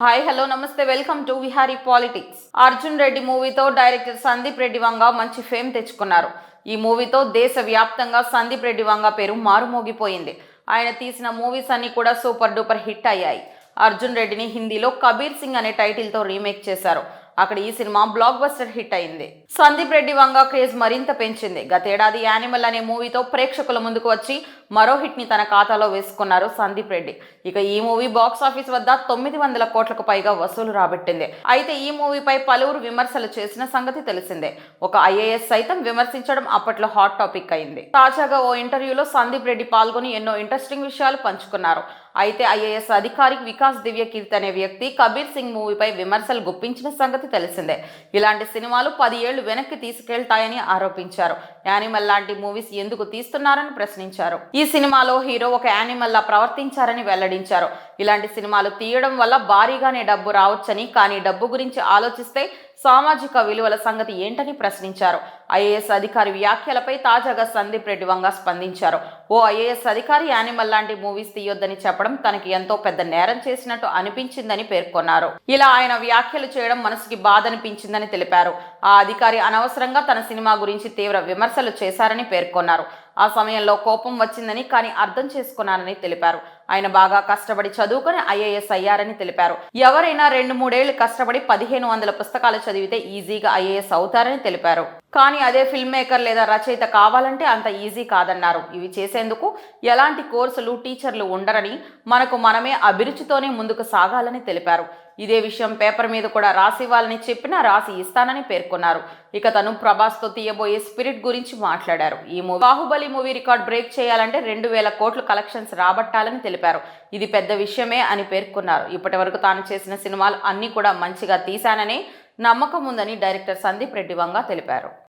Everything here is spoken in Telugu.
హాయ్ హలో నమస్తే welcome to Vihari politics. Arjun Reddy మూవీతో డైరెక్టర్ సందీప్ రెడ్డి వంగ మంచి ఫేమ్ తెచ్చుకున్నారు. ఈ మూవీతో దేశవ్యాప్తంగా సందీప్ రెడ్డి వంగ పేరు మారుమోగిపోయింది. ఆయన తీసిన మూవీస్ అన్ని కూడా సూపర్ డూపర్ హిట్ అయ్యాయి. అర్జున్ రెడ్డిని హిందీలో కబీర్ సింగ్ అనే టైటిల్తో రీమేక్ చేశారు. అక్కడ ఈ సినిమా బ్లాక్ బస్టర్ హిట్ అయింది. సందీప్ రెడ్డి వంగ క్రేజ్ మరింత పెంచింది. గతేడాది యానిమల్ అనే మూవీతో ప్రేక్షకుల ముందుకు వచ్చి మరో హిట్ ని తన ఖాతాలో వేసుకున్నారు సందీప్ రెడ్డి. ఇక ఈ మూవీ బాక్స్ ఆఫీస్ వద్ద 900 కోట్లకు పైగా వసూలు రాబట్టింది. అయితే ఈ మూవీపై పలువురు విమర్శలు చేసిన సంగతి తెలిసిందే. ఒక ఐఏఎస్ సైతం విమర్శించడం అప్పట్లో హాట్ టాపిక్ అయింది. తాజాగా ఓ ఇంటర్వ్యూలో సందీప్ రెడ్డి పాల్గొని ఎన్నో ఇంట్రెస్టింగ్ విషయాలు పంచుకున్నారు. అయితే ఐఏఎస్ అధికారి వికాస్ దివ్యకీర్తి అనే వ్యక్తి కబీర్ సింగ్ మూవీపై విమర్శలు గుప్పించిన సంగతి తెలిసిందే. ఇలాంటి సినిమాలు 10 ఏళ్లు వెనక్కి తీసుకెళ్తాయని ఆరోపించారు. యానిమల్ లాంటి మూవీస్ ఎందుకు తీస్తున్నారని ప్రశ్నించారు. ఈ సినిమాలో హీరో ఒక యానిమల్ లా ప్రవర్తించారని వెల్లడించారు. ఇలాంటి సినిమాలు తీయడం వల్ల భారీగానే డబ్బు రావచ్చని, కానీ డబ్బు గురించి ఆలోచిస్తే సామాజిక విలువల సంగతి ఏంటని ప్రశ్నించారు. ఐఏఎస్ అధికారి వ్యాఖ్యలపై తాజాగా సందీప్ రెడ్డి వంగ స్పందించారు. ఓ ఐఏఎస్ అధికారి యానిమల్ లాంటి మూవీస్ తీయొద్దని చెప్పడం తనకి ఎంతో పెద్ద నేరం చేసినట్టు అనిపించిందని పేర్కొన్నారు. ఇలా ఆయన వ్యాఖ్యలు చేయడం మనసుకి బాధ అనిపించిందని తెలిపారు. ఆ అధికారి అనవసరంగా తన సినిమా గురించి తీవ్ర విమర్శలు చేశారని పేర్కొన్నారు. ఆ సమయంలో కోపం వచ్చిందని, కానీ అర్థం చేసుకున్నానని తెలిపారు. ఆయన బాగా కష్టపడి చదువుకొని ఐఏఎస్ అయ్యారని తెలిపారు. ఎవరైనా 2-3 ఏళ్లు కష్టపడి 1500 పుస్తకాలు చదివితే ఈజీగా ఐఏఎస్ అవుతారని తెలిపారు. కానీ అదే ఫిల్మ్ మేకర్ లేదా రచయిత కావాలంటే అంత ఈజీ కాదన్నారు. ఇవి చేసేందుకు ఎలాంటి కోర్సులు, టీచర్లు ఉండరని, మనకు మనమే అభిరుచితోనే ముందుకు సాగాలని తెలిపారు. ఇదే విషయం పేపర్ మీద కూడా రాసివ్వాలని చెప్పినా రాసి ఇస్తానని పేర్కొన్నారు. ఇక తను ప్రభాస్తో తీయబోయే స్పిరిట్ గురించి మాట్లాడారు. ఈ movie Baahubali movie record break చేయాలంటే 2000 కోట్లు కలెక్షన్స్ రాబట్టాలని తెలిపారు. ఇది పెద్ద విషయమే అని పేర్కొన్నారు. ఇప్పటి వరకు తాను చేసిన సినిమాలు అన్ని కూడా మంచిగా తీశాననే నమ్మకం ఉందని డైరెక్టర్ సందీప్ రెడ్డి వంగ తెలిపారు.